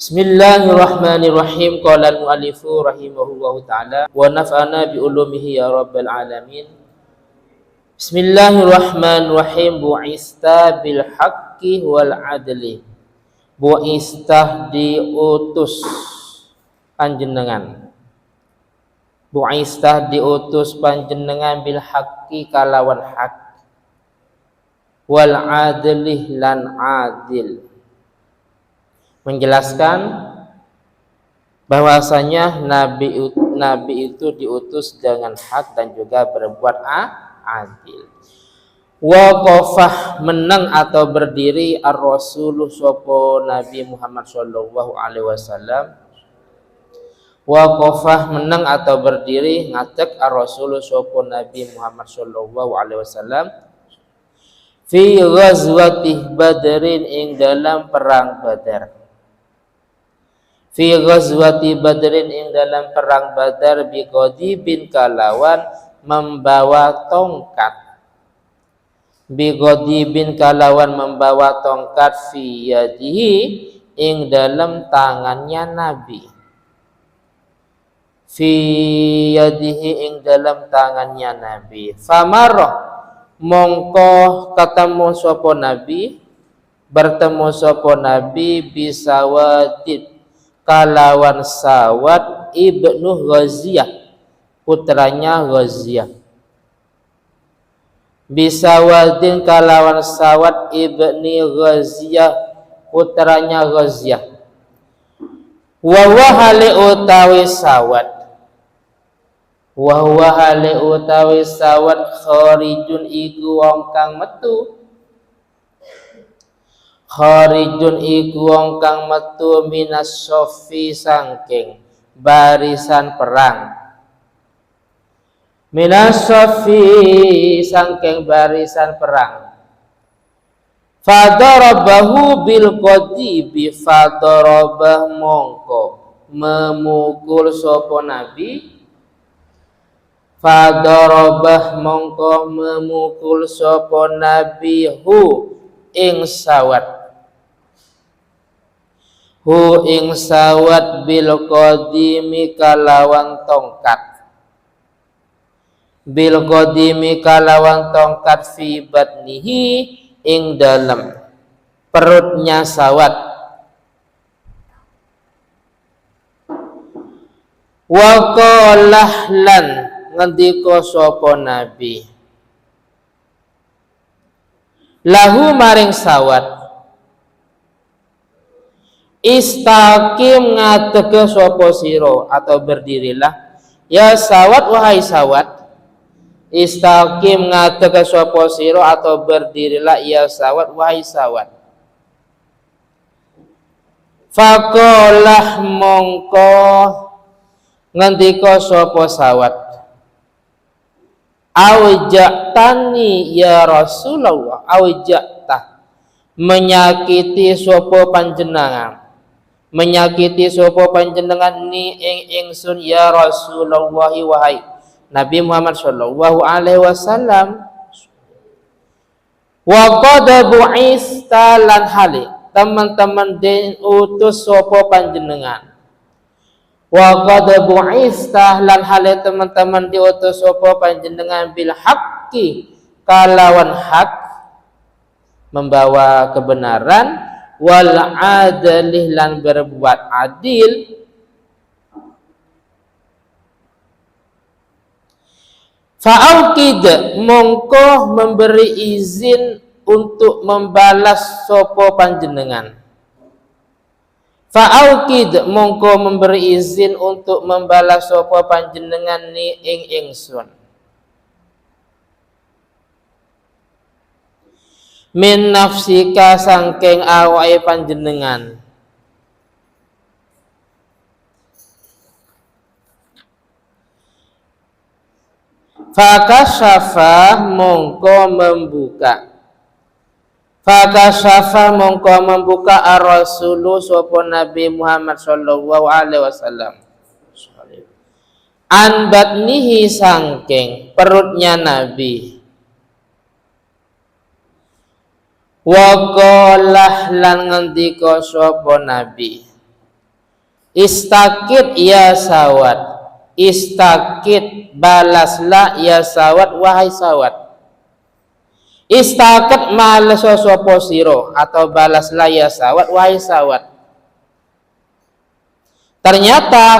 Bismillahirrahmanirrahim. Qala al-mu'allifu rahimahullahu ta'ala wa naf'ana bi ulumihi ya rabbal alamin. Bismillahirrahmanirrahim. Bu'ista bil haqqi wal adli. Bu'ista diutus panjenengan. Bu'ista diutus panjenengan bil haqqi kalawan hak. Wal adli lan adil. Menjelaskan bahwasanya nabi itu diutus dengan hak dan juga berbuat adil. Waqafah menang atau berdiri ar-rasul sapa Nabi Muhammad sallallahu alaihi wasallam. Waqafah menang atau berdiri ngadeg ar-rasul sapa Nabi Muhammad sallallahu alaihi wasallam fi ghazwati Badrin ing dalam perang Badar. Fi ghazwati Badrin ing dalam perang Badar bi ghadibin kalawan membawa tongkat. Bi ghadibin kalawan membawa tongkat fi yadihi ing dalam tangannya Nabi. Fi yadihi ing dalam tangannya Nabi. Famarah mongko ketemu sapa Nabi, bertemu sapa Nabi bisawadid kalawan Sawad ibnu Ghaziyah, putranya Ghaziyah. Bisawadin kalawan Sawad ibni Ghaziyah, putranya Ghaziyah. Wa hale utawi Sawad, wa hale utawi Sawad kharijun iku wong kang metu. Kharijun iku wong kang metu minas sofi sangking barisan perang. Minas sofi sangking barisan perang. Fadarabahu bil qadibi, fadarabah mongko memukul sapa Nabi. Fadarabah mongko memukul sapa Nabi hu ing Sawad. Hu ing Sawad bil qadimi kalawan tongkat. Bil qadimi kalawan tongkat fi batnihi ing dalam perutnya Sawad. Wa qalah lan ngendika sapa Nabi lahu maring Sawad, istaqim ngadeg sapa sira atau berdirilah ya Sawad, wahai Sawad. Istaqim ngadeg sapa sira atau berdirilah ya Sawad, wahai Sawad. Faqalah mongko ngendika sapa Sawad, awijatani ya Rasulullah, awijatah menyakiti sapa panjenengan, menyakiti sapa panjenengan ni ing ingsun ya Rasulullah, wahai Nabi Muhammad sallallahu alaihi wasallam. Wa qad bu'ista lan hali teman-teman den utus sapa panjenengan. Wa qad bu'ista lan hali teman-teman diutus sapa panjenengan bil haqqi kalawan hak, membawa kebenaran, wal adlih lan berbuat adil. Fa'aukid mongko memberi izin untuk membalas sapa panjenengan. Fa'aukid mongko memberi izin untuk membalas sapa panjenengan ni ing ingsun. Min nafsika sangking awake panjenengan. Fakasyafa mongko membuka. Fakasyafa mongko membuka ar-rasulu sapa Nabi Muhammad sallallahu alaihi wasallam. An batnihi sangking perutnya Nabi. Wa qalah lan ngendika sapa Nabi, Istakit ya Sawad, istakit balaslah ya Sawad wahai Sawad. Istakit malas sapa sira atau balaslah ya Sawad wahai Sawad. Ternyata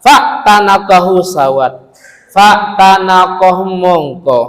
fa'tanakahu Sawad, fa'tanakahu mongko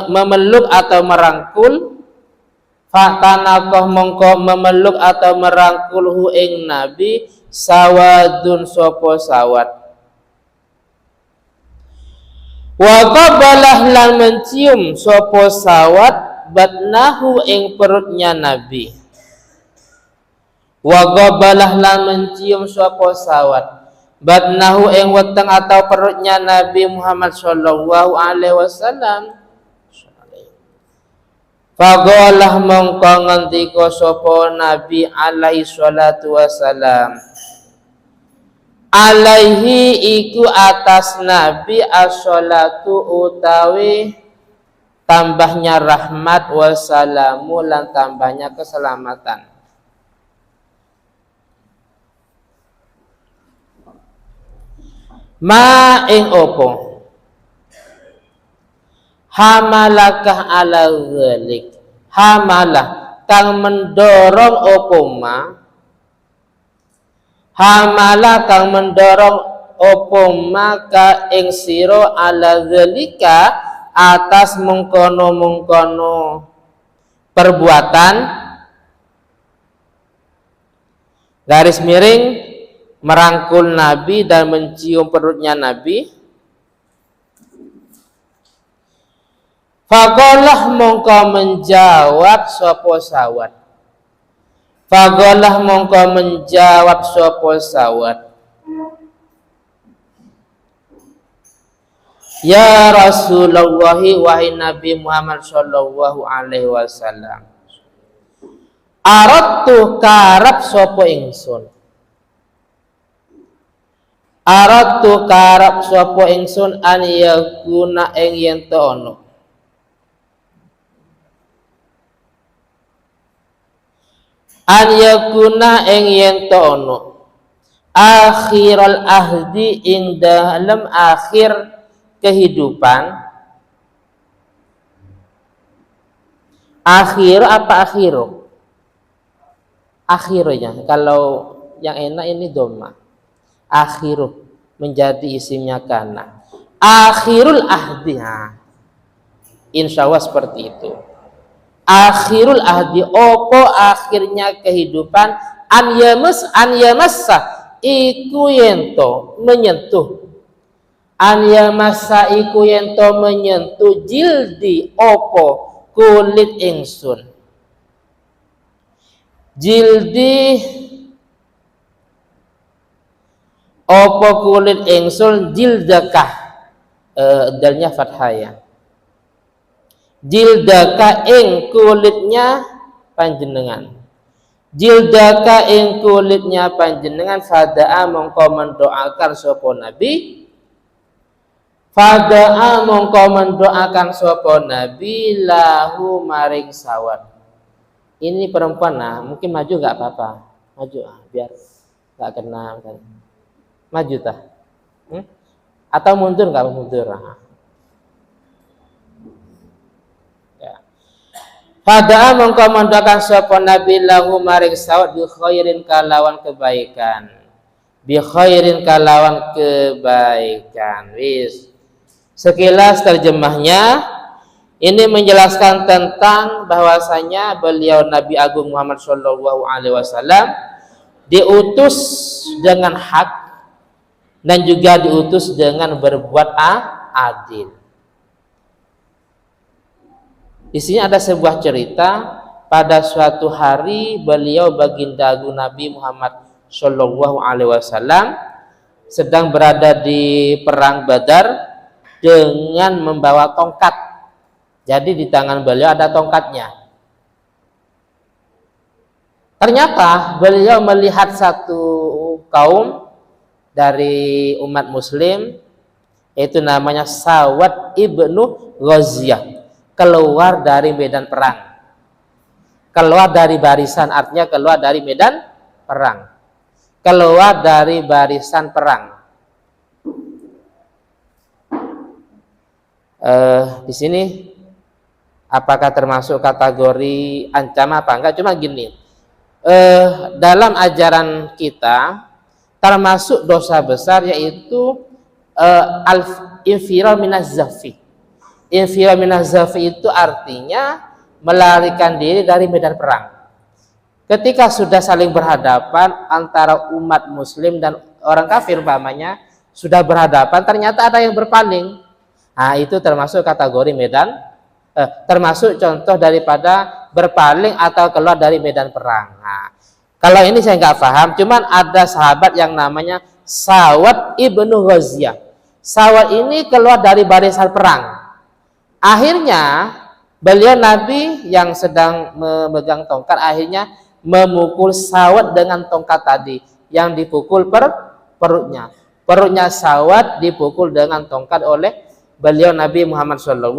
memeluk atau merangkul, fa'tanakahu mongko memeluk atau merangkulhu ing Nabi Sawadun sapa Sawad. Wa qabalah lan mencium sapa Sawad batnahu ing perutnya Nabi. Wa qabalah lan mencium sapa Sawad batnahu ing weteng atau perutnya Nabi Muhammad sallallahu alaihi wasallam. Faqalah mongko ngendika sapa Nabi alaihi salatu wasalam, alaihi iku atas Nabi as-salatu utawi tambahnya rahmat wassalamu lan tambahnya keselamatan. Ma ing opo hamalakah ala dzalik, hamalah kang mendorong opo ma, hamalah kang mendorong opo maka ing sira ala dzalika atas mengkono-mengkono perbuatan garis miring merangkul Nabi dan mencium perutnya Nabi. Faqalah mongko menjawab sapa Sawad, faqalah mongko menjawab sapa Sawad, ya Rasulullah wahai Nabi Muhammad sallallahu alaihi wasallam, aradtu karab sapa ingsun, aradtu karab sapa ingsun an yakuna ing yen to ono, an yakuna ing yen to ono akhirul ahdi ing dalem akhir kehidupan. Akhir apa akhiru? Akhirnya kalau yang enak ini doma. Akhiru menjadi isimnya kana. Akhirul ahdi, insya Allah seperti itu. Akhirul ahdi opo akhirnya kehidupan, an yamassa iku yento menyentuh, an yamassa iku yento menyentuh jildi opo kulit ingsun, jildi opo kulit ingsun, jildakah dalnya fathah ya, jildaka ing kulitnya panjenengan, jildaka ing kulitnya panjenengan. Fada'a mongko mendoakan sapa Nabi, fada'a mongko mendoakan sapa Nabi lahu maring Sawad. Ini perempuan, nah mungkin maju gak apa-apa, maju biar gak kena kan. Maju tah, atau mundur nggak mundur? Ya. Pada mongko mendoakan sapa Nabi lahu maring Sawad bi khairin kalawan kebaikan, bi khairin kalawan kebaikan. Wis sekilas terjemahnya ini menjelaskan tentang bahwasanya beliau Nabi Agung Muhammad Shallallahu Alaihi Wasallam diutus dengan hak dan juga diutus dengan berbuat adil. Di sini ada sebuah cerita, pada suatu hari beliau baginda agung Nabi Muhammad Shallallahu Alaihi Wasallam sedang berada di perang Badar dengan membawa tongkat. Jadi di tangan beliau ada tongkatnya. Ternyata beliau melihat satu kaum dari umat muslim, itu namanya Sawad ibnu Ghaziyah, keluar dari medan perang, keluar dari barisan, artinya keluar dari medan perang. Keluar dari barisan perang. Di sini apakah termasuk kategori ancaman apa enggak? Cuma gini, dalam ajaran kita termasuk dosa besar yaitu al-infirar minaz zafi. Infirar minaz zafi itu artinya melarikan diri dari medan perang. Ketika sudah saling berhadapan antara umat muslim dan orang kafir umpamanya, sudah berhadapan ternyata ada yang berpaling. Nah, itu termasuk kategori medan termasuk contoh daripada berpaling atau keluar dari medan perang. Nah, kalau ini saya nggak paham, cuman ada sahabat yang namanya Sawad ibnu Ghaziyah. Sawad ini keluar dari barisan perang. Akhirnya beliau Nabi yang sedang memegang tongkat akhirnya memukul Sawad dengan tongkat tadi yang dipukul perutnya. Perutnya Sawad dipukul dengan tongkat oleh beliau Nabi Muhammad SAW.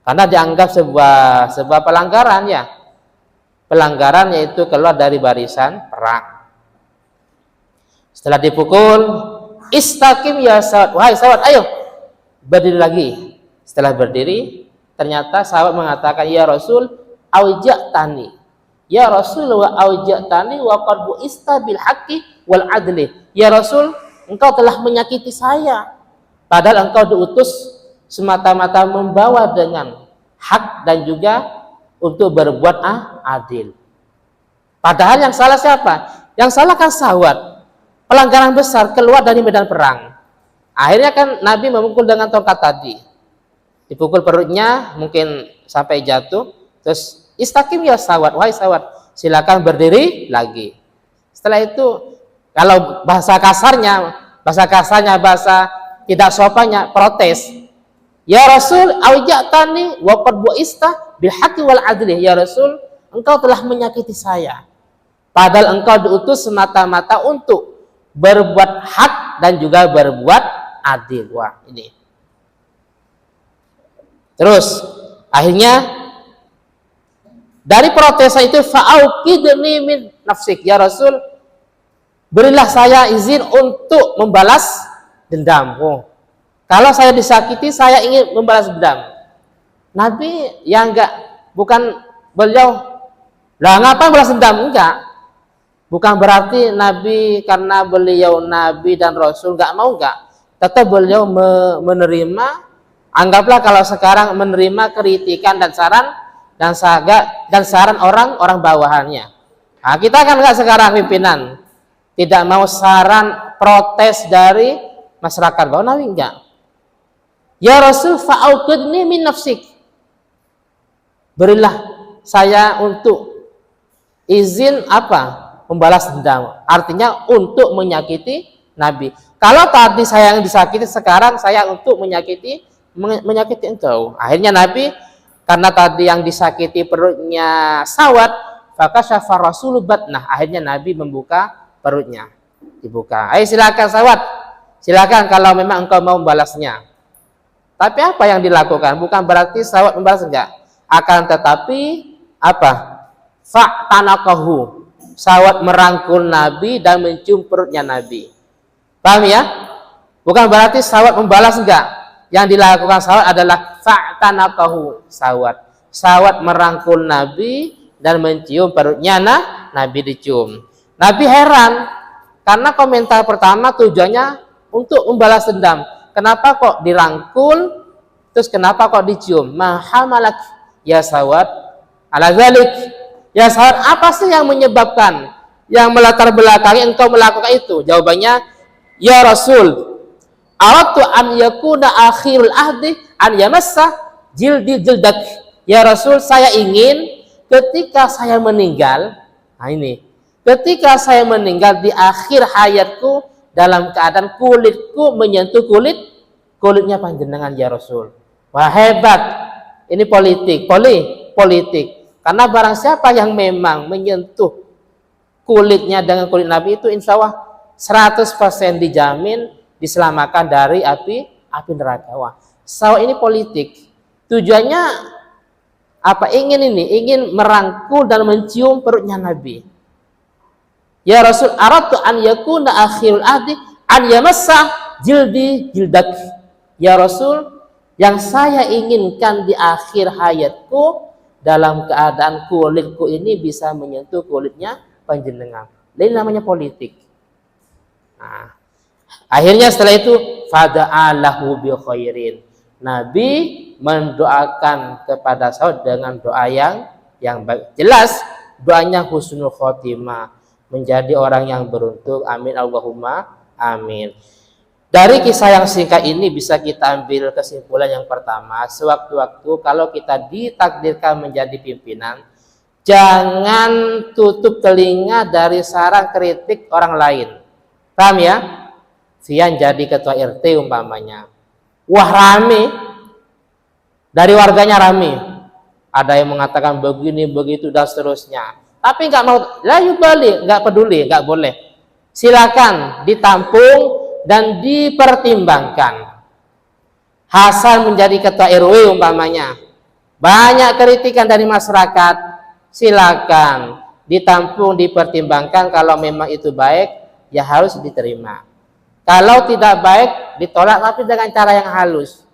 Karena dianggap sebuah pelanggaran ya. Pelanggaran yaitu keluar dari barisan perang. Setelah dipukul, istaqim ya Sawad. Wahai Sawad, ayo berdiri lagi. Setelah berdiri, ternyata Sawad mengatakan, ya Rasul, auja'tani. Ya Rasul wa auja'tani wa qad bu'ista bil haqqi wal adli. Ya Rasul, engkau telah menyakiti saya. Padahal engkau diutus semata-mata membawa dengan hak dan juga untuk berbuat adil. Padahal yang salah siapa? Yang salah kan Sawad. Pelanggaran besar keluar dari medan perang. Akhirnya kan Nabi memukul dengan tongkat tadi. Dipukul perutnya mungkin sampai jatuh. Terus istaqim ya Sawad. Wahai Sawad, silakan berdiri lagi. Setelah itu kalau bahasa kasarnya bahasa tidak sopannya protes. Ya Rasul, auja'tani wa qad bu'ista bil haqqi wal adli. Ya Rasul, engkau telah menyakiti saya. Padahal engkau diutus semata-mata untuk berbuat hak dan juga berbuat adil. Wah, ini. Terus akhirnya dari protes itu fa'auqidni min nafsik. Ya Rasul, berilah saya izin untuk membalas dendam. Oh, kalau saya disakiti, saya ingin membalas dendam. Nabi ya bukan beliau lah ngapain balas dendam, enggak. Bukan berarti Nabi karena beliau Nabi dan Rasul enggak mau, enggak. Tetap beliau menerima, anggaplah kalau sekarang menerima kritikan dan saran orang bawahannya. Nah, kita kan enggak sekarang pimpinan. Tidak mau saran protes dari masyarakat bawah, Nabi enggak. Ya Rasul fa'auqidni min nafsik. Berilah saya untuk izin apa? Membalas dendam. Artinya untuk menyakiti Nabi. Kalau tadi saya yang disakiti, sekarang saya untuk menyakiti engkau. Akhirnya Nabi karena tadi yang disakiti perutnya Sawad, maka syafa Rasul batnah. Akhirnya Nabi membuka perutnya. Dibuka. Ayo silakan Sawad. Silakan kalau memang engkau mau membalasnya. Tapi apa yang dilakukan? Bukan berarti Sawad membalas, enggak. Akan tetapi apa? Fa'tanaqahu. Sawad merangkul Nabi dan mencium perutnya Nabi. Paham ya? Bukan berarti Sawad membalas, enggak. Yang dilakukan Sawad adalah fa'tanaqahu. Sawad merangkul Nabi dan mencium perutnya Nabi dicium. Nabi heran karena komentar pertama tujuannya untuk membalas dendam. Kenapa kok dirangkul, terus kenapa kok dicium? Mahamalak ya Sawad ala zalik. Ya Sawad, apa sih yang menyebabkan, yang melatar belakangi engkau melakukan itu? Jawabannya, ya Rasul, aradtu an yakuna akhirul ahdi an yamassa jildi jildak. Ya Rasul, saya ingin ketika saya meninggal, nah ini, ketika saya meninggal di akhir hayatku dalam keadaan kulitku menyentuh kulitnya panjenengan ya Rasul. Wah, hebat. Ini politik. Karena barang siapa yang memang menyentuh kulitnya dengan kulit Nabi itu insya Allah 100% dijamin diselamatkan dari api neraka. Wah, ini politik. Tujuannya apa? Ingin merangkul dan mencium perutnya Nabi. Ya Rasul, aradtu an yakuna akhirul ahdi an yamassa jildi jildak. Ya Rasul, yang saya inginkan di akhir hayatku dalam keadaan kulitku ini bisa menyentuh kulitnya panjenengan. Ini namanya politik. Nah, akhirnya setelah itu fada'alahu bi khairin. Nabi mendoakan kepada Saud dengan doa yang baik. Jelas doanya husnul khotimah, menjadi orang yang beruntung. Amin Allahumma amin. Dari kisah yang singkat ini bisa kita ambil kesimpulan yang pertama, sewaktu-waktu kalau kita ditakdirkan menjadi pimpinan, jangan tutup telinga dari saran kritik orang lain. Paham ya? Sian jadi ketua RT umpamanya, wah rame, dari warganya rame, ada yang mengatakan begini begitu dan seterusnya, tapi nggak mau, layu balik, nggak peduli, nggak boleh. Silakan ditampung dan dipertimbangkan. Hasan menjadi ketua RW umpamanya, banyak kritikan dari masyarakat, silakan ditampung, dipertimbangkan. Kalau memang itu baik, ya harus diterima. Kalau tidak baik, ditolak, tapi dengan cara yang halus.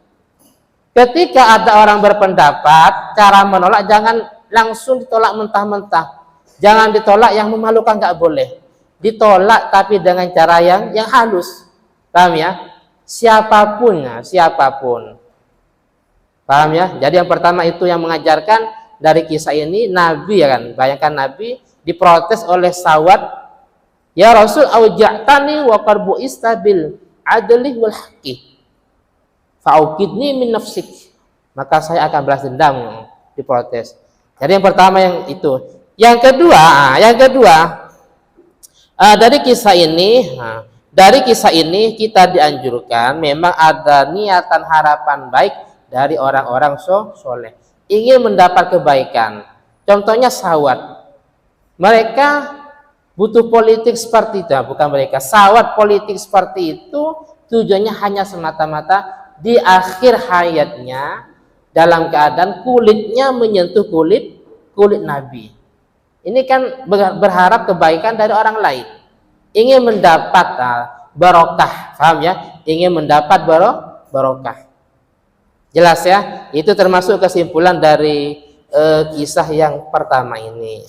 Ketika ada orang berpendapat, cara menolak jangan langsung ditolak mentah-mentah. Jangan ditolak yang memalukan, nggak boleh. Ditolak tapi dengan cara yang halus. Paham ya? Siapapun ya, siapapun. Paham ya? Jadi yang pertama itu yang mengajarkan dari kisah ini, Nabi ya kan. Bayangkan Nabi diprotes oleh Sawad. Ya Rasul, auja'tani wa qarbu istabil adli wal haqqi fa'ukidni min nafsik. Maka saya akan balas dendam, diprotes. Jadi yang pertama yang itu. Yang kedua, dari kisah ini kita dianjurkan memang ada niatan harapan baik dari orang-orang soleh, ingin mendapat kebaikan. Contohnya Sawad, mereka butuh politik seperti itu, bukan mereka, Sawad politik seperti itu tujuannya hanya semata-mata di akhir hayatnya dalam keadaan kulitnya menyentuh kulit Nabi. Ini kan berharap kebaikan dari orang lain, ingin mendapat barokah, paham ya? Ingin mendapat barokah. Jelas ya? Itu termasuk kesimpulan dari kisah yang pertama ini.